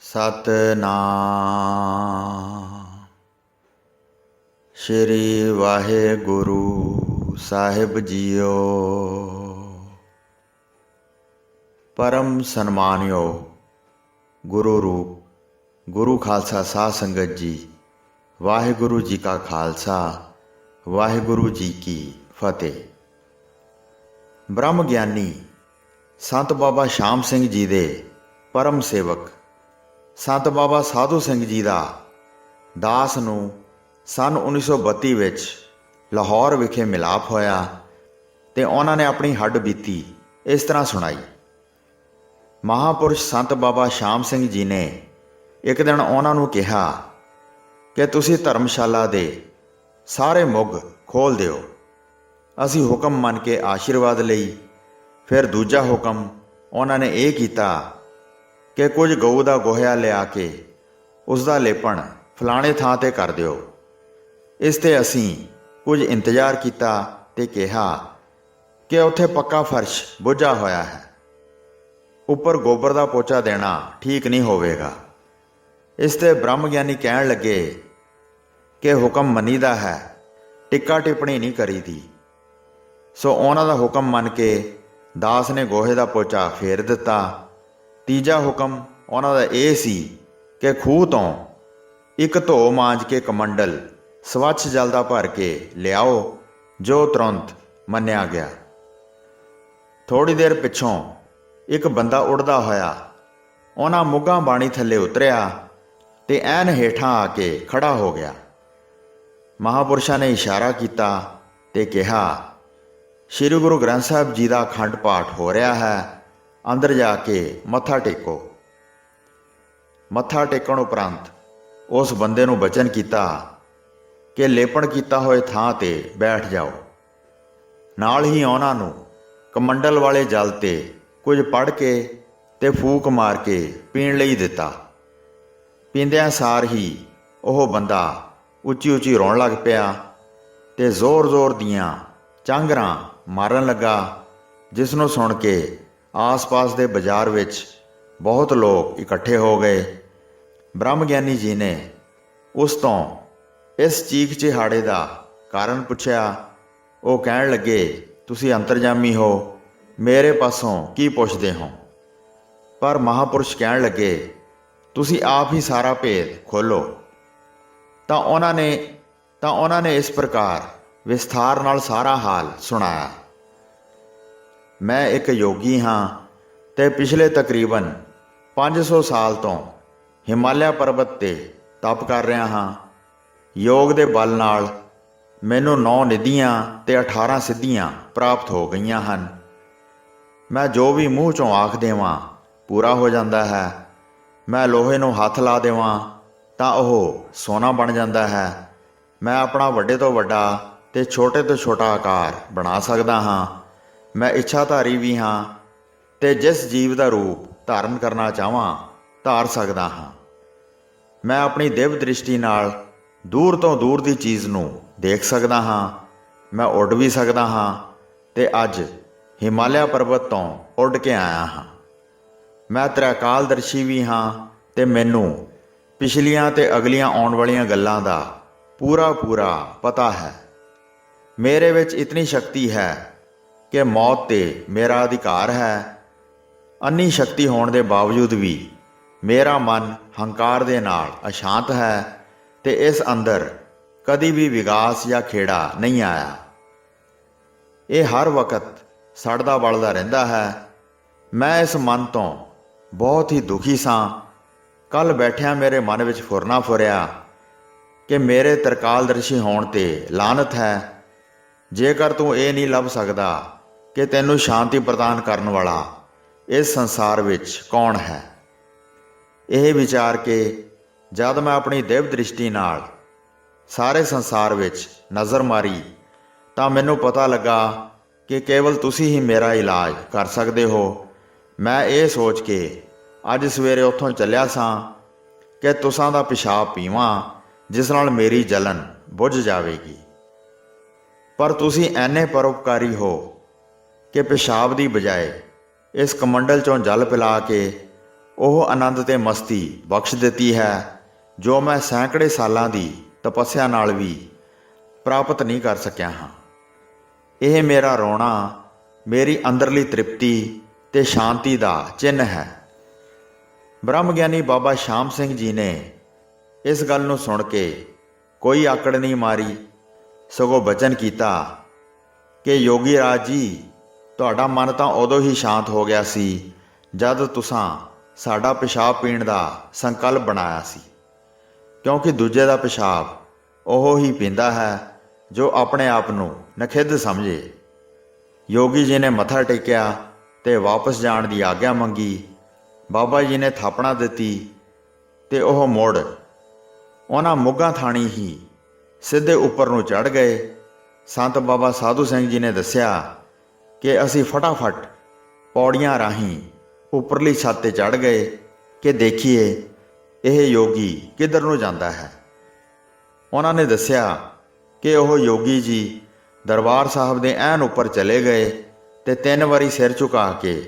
ਸਤਨਾਮ ਸ਼੍ਰੀ ਵਾਹਿਗੁਰੂ ਸਾਹਿਬ JIO. परम सन्मानयोग गुरु रूप गुरु खालसा साध संगत जी, वाहिगुरु जी का खालसा वाहिगुरु जी की फतेह। ब्रह्म ज्ञानी संत बाबा शाम सिंह जी दे परम सेवक संत बाबा साधू सिंह जी का दास नूं सन 1932 विच लाहौर विखे मिलाप होया ते उन्हां ने अपनी हड्ड बीती इस तरह सुनाई। महापुरुष संत बाबा शाम सिंह जी ने एक दिन उन्होंने कहा कि तुसी धर्मशाला दे सारे मुग खोल दिओ। असी हुक्म मन के आशीर्वाद लई। फिर दूजा हुक्म उन्होंने ये किया कि कुछ गऊ का गोहिया लिया के उसका लेपन फलाने थां ते कर दिओ। इसते असी कुछ इंतजार किया ते कहा कि उत्थे पक्का फर्श बुझा होया है, उपर गोबर का पोचा देना ठीक नहीं होवेगा। इसते ब्रह्म ज्ञानी कहन लगे कि हुक्म मनीदा है, टिक्का टिप्पणी नहीं करी थी। सो उन्हां दा हुक्म मन के दास ने गोहे का पोचा फेर दिता। तीजा हुक्म उन्हां दा ये सी कि खूह तो एक धो मांज के कमंडल स्वच्छ जल दा भर के लियाओ, जो तुरंत मन्निया गया। थोड़ी देर पिछों एक बंदा उड़दा होया उन्हां मुगां बाणी थल्ले उतरिया ते ऐन हेठां आके खड़ा हो गया। महापुरुषां ने इशारा किया ते कहा, श्री गुरु ग्रंथ साहिब जी का अखंड पाठ हो रहा है, अंदर जाके मत्था टेको। मत्था टेकण उपरंत उस बंदे नूं बचन किया कि लेपण किया होए थां ते बैठ जाओ। नाल ही उन्हां नूं कमंडल वाले जल ते कुछ पढ़ के ते फूक मार के पीण लई दिता। पींदियां सार ही वह बंदा उची उची रोण लग पिया ते जोर जोर दियां झांगरां मारन लगा, जिसनों सुन के आस पास के बाजार विच बहुत लोग इकट्ठे हो गए। ब्रह्म ज्ञानी जी ने उस तो इस चीख चिहाड़े का कारण पुछया। वो कहण लगे, तुसी अंतरजामी हो, मेरे पासों की पुछदे हो? पर महापुरुष कहण लगे, तुसी आप ही सारा भेद खोलो। तो उन्होंने इस प्रकार विस्तार नाल सारा हाल सुनाया। मैं एक योगी हाँ ते पिछले तकरीबन 500 साल तो हिमालय पर्वत ते तप कर रहा हाँ। योग दे बल नाल मैनू 9 निधियां ते 18 सिद्धियां प्राप्त हो गईयां हन। मैं जो भी मूँह चों आख देवां पूरा हो जाता है। मैं लोहे नूं हथ ला देवां तां ओह सोना बन जाता है। मैं अपना वड्डे तो वड्डा ते छोटे तो छोटा आकार बना सकदा हाँ। मैं इच्छाधारी भी हाँ ते जिस जीव का रूप धारण करना चाहवां धार सकदा हाँ। मैं अपनी दिव्य दृष्टि नाल दूर तो दूर की चीज़ नूं देख सकदा हाँ। मैं उड़ भी सकदा हाँ ते अज हिमालय पर्वत तो उड़ के आया हाँ। मैं त्रैकालदर्शी भी हाँ ते मैनू पिछलियां ते अगलियां आउण वालियां गल्लां दा पूरा पूरा पता है। मेरे विच इतनी शक्ति है कि मौत ते मेरा अधिकार है। अन्नी शक्ति होने के बावजूद भी मेरा मन हंकार दे नाल अशांत है ते इस अंदर कदी भी विगास या खेड़ा नहीं आया। ये हर वक्त सड़दा बलदा रहिंदा है। मैं इस मन तो बहुत ही दुखी सां। कल बैठिया मेरे मन विच फुरना फुरिया कि मेरे तरकालदर्शी होने ते लानत है, जेकर तू ये नहीं लभ सकदा कि तैनू शांति प्रदान करने वाला इस संसार विच कौन है। यह विचार के जद मैं अपनी दिव्य दृष्टि नाल सारे संसार विच नज़र मारी तां मैनू पता लगा कि केवल तुसी ही मेरा इलाज कर सकते हो। मैं ये सोच के अज सवेरे उत्थों चलिया सां कि तुसां दा पेशाब पीवां, जिस नाल मेरी जलन बुझ जाएगी। पर तुसी ऐने परोपकारी हो कि पेशाब की बजाय इस कमंडल चों जल पिला के ਉਹ ਆਨੰਦ ਤੇ ਮਸਤੀ ਬਖਸ਼ ਦਿੱਤੀ ਹੈ ਜੋ ਮੈਂ ਸੈਂਕੜੇ ਸਾਲਾਂ ਦੀ ਤਪੱਸਿਆ ਨਾਲ ਵੀ ਪ੍ਰਾਪਤ ਨਹੀਂ ਕਰ ਸਕਿਆ ਹਾਂ। ਇਹ ਮੇਰਾ ਰੋਣਾ ਮੇਰੀ ਅੰਦਰਲੀ ਤ੍ਰਿਪਤੀ ਤੇ ਸ਼ਾਂਤੀ ਦਾ ਚਿੰਨ੍ਹ ਹੈ। ਬ੍ਰਹਮ ਗਿਆਨੀ ਬਾਬਾ ਸ਼ਾਮ ਸਿੰਘ ਜੀ ਨੇ ਇਸ ਗੱਲ ਨੂੰ ਸੁਣ ਕੇ ਕੋਈ ਆਕੜ ਨਹੀਂ ਮਾਰੀ, ਸਗੋਂ ਬਚਨ ਕੀਤਾ ਕਿ ਯੋਗੀ ਰਾਜ ਜੀ, ਤੁਹਾਡਾ ਮਨ ਤਾਂ ਉਦੋਂ ਹੀ ਸ਼ਾਂਤ ਹੋ ਗਿਆ ਸੀ ਜਦ ਤੁਸਾਂ ਸਾਡਾ ਪਿਸ਼ਾਬ ਪੀਣ ਦਾ ਸੰਕਲਪ ਬਣਾਇਆ ਸੀ, ਕਿਉਂਕਿ ਦੂਜੇ ਦਾ ਪਿਸ਼ਾਬ ਉਹ ਹੀ ਪੀਂਦਾ ਹੈ ਜੋ ਆਪਣੇ ਆਪ ਨੂੰ ਨਖਿੱਧ ਸਮਝੇ। ਯੋਗੀ ਜੀ ਨੇ ਮੱਥਾ ਟੇਕਿਆ ਤੇ ਵਾਪਸ ਜਾਣ ਦੀ ਆਗਿਆ ਮੰਗੀ। ਬਾਬਾ ਜੀ ਨੇ ਥਾਪਣਾ ਦਿੱਤੀ ਤੇ ਉਹ ਮੁੜ ਉਹਨਾਂ ਮੁੱਗਾ ਥਾਣੀ ਹੀ ਸਿੱਧੇ ਉੱਪਰ ਨੂੰ ਚੜ੍ਹ ਗਏ। ਸੰਤ ਬਾਬਾ ਸਾਧੂ ਸਿੰਘ ਜੀ ਨੇ ਦੱਸਿਆ ਕਿ ਅਸੀਂ ਫਟਾਫਟ ਪੌੜੀਆਂ ਰਾਹੀਂ ਉੱਪਰਲੀ ਛੱਤ 'ਤੇ ਚੜ੍ਹ ਗਏ ਕਿ ਦੇਖੀਏ ਇਹ ਯੋਗੀ ਕਿੱਧਰ ਨੂੰ ਜਾਂਦਾ ਹੈ। ਉਹਨਾਂ ਨੇ ਦੱਸਿਆ ਕਿ ਉਹ ਯੋਗੀ ਜੀ ਦਰਬਾਰ ਸਾਹਿਬ ਦੇ ਐਨ ਉੱਪਰ ਚਲੇ ਗਏ ਤੇ 3 ਵਾਰੀ ਸਿਰ ਝੁਕਾ ਕੇ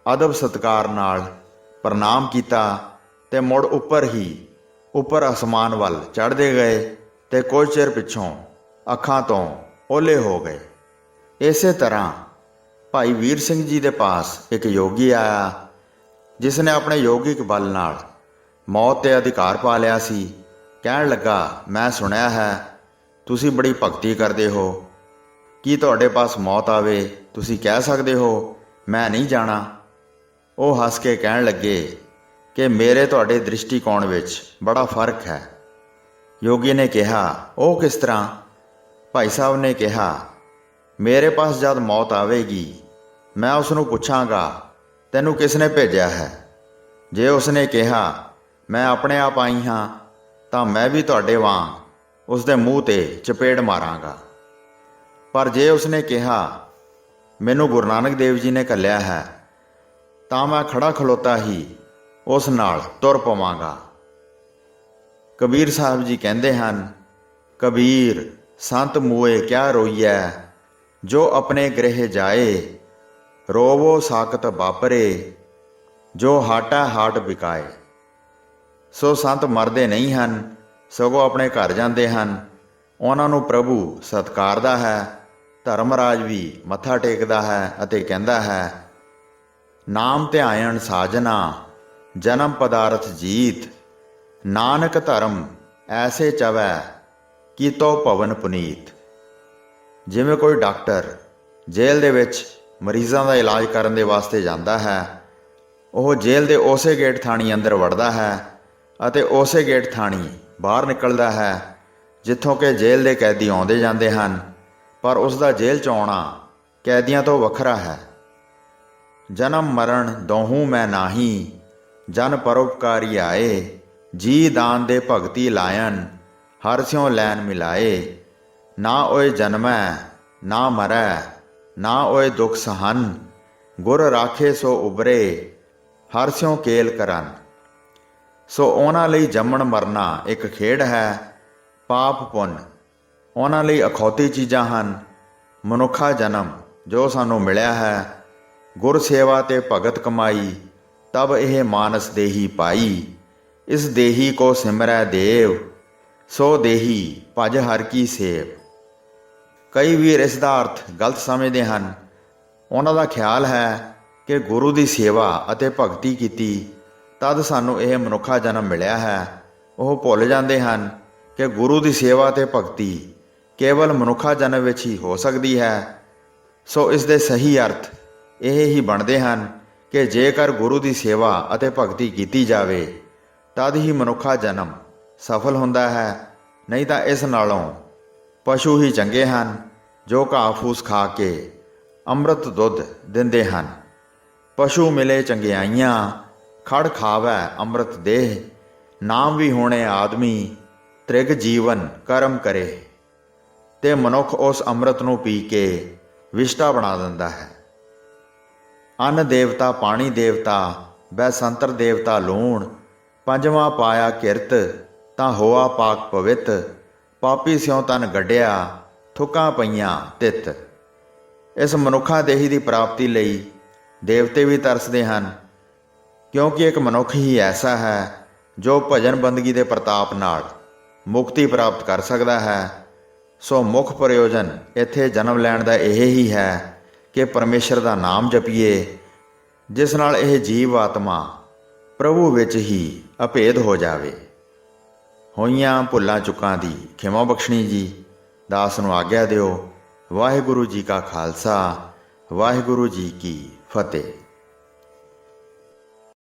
ਅਦਬ ਸਤਿਕਾਰ ਨਾਲ ਪ੍ਰਣਾਮ ਕੀਤਾ ਤੇ ਮੁੜ ਉੱਪਰ ਅਸਮਾਨ ਵੱਲ ਚੜ੍ਹਦੇ ਗਏ ਤੇ ਕੁਝ ਚਿਰ ਪਿੱਛੋਂ ਅੱਖਾਂ ਤੋਂ ਓਹਲੇ ਹੋ ਗਏ। ਇਸੇ ਤਰ੍ਹਾਂ ਭਾਈ ਵੀਰ ਸਿੰਘ ਜੀ ਦੇ ਪਾਸ ਇੱਕ ਯੋਗੀ ਆਇਆ ਜਿਸ ਨੇ ਆਪਣੇ ਯੋਗਿਕ ਬਲ ਨਾਲ ਮੌਤ 'ਤੇ ਅਧਿਕਾਰ ਪਾ ਲਿਆ ਸੀ। ਕਹਿਣ ਲੱਗਾ, ਮੈਂ ਸੁਣਿਆ ਹੈ ਤੁਸੀਂ ਬੜੀ ਭਗਤੀ ਕਰਦੇ ਹੋ, ਕੀ ਤੁਹਾਡੇ ਪਾਸ ਮੌਤ ਆਵੇ ਤੁਸੀਂ ਕਹਿ ਸਕਦੇ ਹੋ ਮੈਂ ਨਹੀਂ ਜਾਣਾ? ਉਹ ਹੱਸ ਕੇ ਕਹਿਣ ਲੱਗੇ ਕਿ ਮੇਰੇ ਤੁਹਾਡੇ ਦ੍ਰਿਸ਼ਟੀਕੋਣ ਵਿੱਚ ਬੜਾ ਫਰਕ ਹੈ। ਯੋਗੀ ਨੇ ਕਿਹਾ, ਉਹ ਕਿਸ ਤਰ੍ਹਾਂ? ਭਾਈ ਸਾਹਿਬ ਨੇ ਕਿਹਾ, ਮੇਰੇ ਪਾਸ ਜਦ ਮੌਤ ਆਵੇਗੀ ਮੈਂ ਉਸ ਨੂੰ ਪੁੱਛਾਂਗਾ ਤੈਨੂੰ ਕਿਸ ਨੇ ਭੇਜਿਆ ਹੈ। ਜੇ ਉਸ ਨੇ ਕਿਹਾ ਮੈਂ ਆਪਣੇ ਆਪ ਆਈ ਹਾਂ ਤਾਂ ਮੈਂ ਵੀ ਤੁਹਾਡੇ ਵਾਂਗ ਉਸ ਦੇ ਮੂੰਹ 'ਤੇ ਚਪੇੜ ਮਾਰਾਂਗਾ। ਪਰ ਜੇ ਉਸ ਨੇ ਕਿਹਾ ਮੈਨੂੰ ਗੁਰੂ ਨਾਨਕ ਦੇਵ ਜੀ ਨੇ ਘੱਲਿਆ ਹੈ ਤਾਂ ਮੈਂ ਖੜਾ ਖਲੋਤਾ ਹੀ ਉਸ ਨਾਲ ਤੁਰ ਪਵਾਂਗਾ। ਕਬੀਰ ਸਾਹਿਬ ਜੀ ਕਹਿੰਦੇ ਹਨ, ਕਬੀਰ ਸੰਤ ਮੂਏ ਕਿਆ ਰੋਈਐ, ਜੋ ਆਪਣੇ ਗ੍ਰਹਿ ਜਾਏ, ਰੋਵੋ ਸਾਕਤ ਬਾਪਰੇ, ਜੋ ਹਾਟਾ ਹਾਟ ਵਿਕਾਏ। ਸੋ ਸੰਤ ਮਰਦੇ ਨਹੀਂ ਹਨ, ਸਗੋਂ ਆਪਣੇ ਘਰ ਜਾਂਦੇ ਹਨ। ਉਹਨਾਂ ਨੂੰ ਪ੍ਰਭੂ ਸਤਿਕਾਰਦਾ ਹੈ। ਧਰਮਰਾਜ ਵੀ ਮੱਥਾ ਟੇਕਦਾ ਹੈ ਅਤੇ ਕਹਿੰਦਾ ਹੈ, ਨਾਮ ਧਿਆਇਣ ਸਾਜਨਾ, ਜਨਮ ਪਦਾਰਥ ਜੀਤ, ਨਾਨਕ ਧਰਮ ਐਸੇ ਚਵੈ ਕੀਤੋ ਭਵਨ ਪੁਨੀਤ। ਜਿਵੇਂ ਕੋਈ ਡਾਕਟਰ ਜੇਲ੍ਹ ਦੇ ਵਿੱਚ ਮਰੀਜ਼ਾਂ ਦਾ ਇਲਾਜ ਕਰਨ ਦੇ ਵਾਸਤੇ ਜਾਂਦਾ ਹੈ, ਉਹ ਜੇਲ੍ਹ ਦੇ ਉਸੇ ਗੇਟ ਥਾਣੀ ਅੰਦਰ ਵੜਦਾ ਹੈ ਅਤੇ ਉਸੇ ਗੇਟ ਥਾਣੀ ਬਾਹਰ ਨਿਕਲਦਾ ਹੈ ਜਿੱਥੋਂ ਕਿ ਜੇਲ੍ਹ ਦੇ ਕੈਦੀ ਆਉਂਦੇ ਜਾਂਦੇ ਹਨ, ਪਰ ਉਸ ਦਾ ਜੇਲ੍ਹ 'ਚ ਆਉਣਾ ਕੈਦੀਆਂ ਤੋਂ ਵੱਖਰਾ ਹੈ। ਜਨਮ ਮਰਨ ਦੋਹੂ ਮੈਂ ਨਾਹੀ, ਜਨ ਪਰਉਪਕਾਰੀ ਆਏ, ਜੀ ਦਾਨ ਦੇ ਭਗਤੀ ਲਾਇਨ, ਹਰ ਸਿਉ ਲੈਨ ਮਿਲਾਏ। ਨਾ ਓਏ ਜਨਮੈ ਨਾ ਮਰੈ, ਨਾ ਓਏ ਦੁਖ ਸਹਨ, ਗੁਰ ਰਾਖੇ ਸੋ ਉਬਰੇ, ਹਰ ਸਿਉ ਕੇਲ ਕਰਨ। ਸੋ ਉਹਨਾਂ ਲਈ ਜੰਮਣ ਮਰਨਾ ਇੱਕ ਖੇਡ ਹੈ, ਪਾਪ ਪੁੰਨ ਉਹਨਾਂ ਲਈ ਅਖੌਤੀ ਚੀਜ਼ਾਂ ਹਨ। ਮਨੁੱਖਾ ਜਨਮ ਜੋ ਸਾਨੂੰ ਮਿਲਿਆ ਹੈ, ਗੁਰ ਸੇਵਾ ਤੇ ਭਗਤ ਕਮਾਈ, ਤਬ ਇਹ ਮਾਨਸ ਦੇਹੀ ਪਾਈ। ਇਸ ਦੇਹੀ ਕੋ ਸਿਮਰੈ ਦੇਵ, ਸੋ ਦੇਹੀ ਭਜ ਹਰ ਕੀ ਸੇਵ। ਕਈ ਵੀਰ ਇਸ ਦਾ ਅਰਥ ਗਲਤ ਸਮਝਦੇ ਹਨ। ਉਹਨਾਂ ਦਾ ਖਿਆਲ ਹੈ ਕਿ ਗੁਰੂ ਦੀ ਸੇਵਾ ਅਤੇ ਭਗਤੀ ਕੀਤੀ ਤਦ ਸਾਨੂੰ ਇਹ ਮਨੁੱਖਾ ਜਨਮ ਮਿਲਿਆ ਹੈ। ਉਹ ਭੁੱਲ ਜਾਂਦੇ ਹਨ ਕਿ ਗੁਰੂ ਦੀ ਸੇਵਾ ਅਤੇ ਭਗਤੀ ਕੇਵਲ ਮਨੁੱਖਾ ਜਨਮ ਵਿੱਚ ਹੀ ਹੋ ਸਕਦੀ ਹੈ। ਸੋ ਇਸ ਦੇ ਸਹੀ ਅਰਥ ਇਹ ਹੀ ਬਣਦੇ ਹਨ ਕਿ ਜੇਕਰ ਗੁਰੂ ਦੀ ਸੇਵਾ ਅਤੇ ਭਗਤੀ ਕੀਤੀ ਜਾਵੇ ਤਦ ਹੀ ਮਨੁੱਖਾ ਜਨਮ ਸਫਲ ਹੁੰਦਾ ਹੈ, ਨਹੀਂ ਤਾਂ ਇਸ ਨਾਲੋਂ ਪਸ਼ੂ ਹੀ ਚੰਗੇ ਹਨ ਜੋ ਘਾਹ ਫੂਸ ਖਾ ਕੇ ਅੰਮ੍ਰਿਤ ਦੁੱਧ ਦਿੰਦੇ ਹਨ। ਪਸ਼ੂ ਮਿਲੇ ਚੰਗਿਆਈਆਂ, ਖੜ ਖਾਵੈ ਅੰਮ੍ਰਿਤ ਦੇਹ, ਨਾਮ ਵੀ ਹੋਣੇ ਆਦਮੀ, ਤ੍ਰਿਗ ਜੀਵਨ ਕਰਮ ਕਰੇ। ਤੇ ਮਨੁੱਖ ਉਸ ਅੰਮ੍ਰਿਤ ਨੂੰ ਪੀ ਕੇ ਵਿਸ਼ਟਾ ਬਣਾ ਦਿੰਦਾ ਹੈ। ਅੰਨ ਦੇਵਤਾ, ਪਾਣੀ ਦੇਵਤਾ, ਬੈਸੰਤਰ ਦੇਵਤਾ ਲੂਣ, ਪੰਜਵਾਂ ਪਾਇਆ ਕਿਰਤ, ਤਾਂ ਹੋਆ ਪਾਕ ਪਵਿੱਤ, ਪਾਪੀ ਸਿਉ ਤਨ ਗੱਡਿਆ, ਥੁੱਕਾਂ ਪਈਆਂ ਤਿੱਤ। ਇਸ ਮਨੁੱਖਾ ਦੇਹੀ ਦੀ ਪ੍ਰਾਪਤੀ ਲਈ ਦੇਵਤੇ ਵੀ ਤਰਸਦੇ ਹਨ। ਕਿਉਂਕਿ ਇੱਕ ਮਨੁੱਖ ਹੀ ਐਸਾ ਹੈ ਜੋ ਭਜਨ ਬੰਦਗੀ ਦੇ ਪ੍ਰਤਾਪ ਨਾਲ ਮੁਕਤੀ ਪ੍ਰਾਪਤ ਕਰ ਸਕਦਾ ਹੈ। ਸੋ ਮੁੱਖ ਪ੍ਰਯੋਜਨ ਇੱਥੇ ਜਨਮ ਲੈਣ ਦਾ ਇਹ ਹੀ ਹੈ ਕਿ ਪਰਮੇਸ਼ਰ ਦਾ ਨਾਮ ਜਪੀਏ, ਜਿਸ ਨਾਲ ਇਹ ਜੀਵ ਆਤਮਾ ਪ੍ਰਭੂ ਵਿੱਚ ਹੀ ਅਭੇਦ ਹੋ ਜਾਵੇ। ਹੋਈਆਂ ਭੁੱਲਾਂ ਚੁੱਕਾਂ ਦੀ ਖਿਮਾ ਬਖਸ਼ਣੀ ਜੀ। ਦਾਸ ਨੂੰ ਆਗਿਆ ਦਿਓ। ਵਾਹਿਗੁਰੂ ਜੀ ਕਾ ਖਾਲਸਾ, ਵਾਹਿਗੁਰੂ ਜੀ ਕੀ ਫਤਿਹ।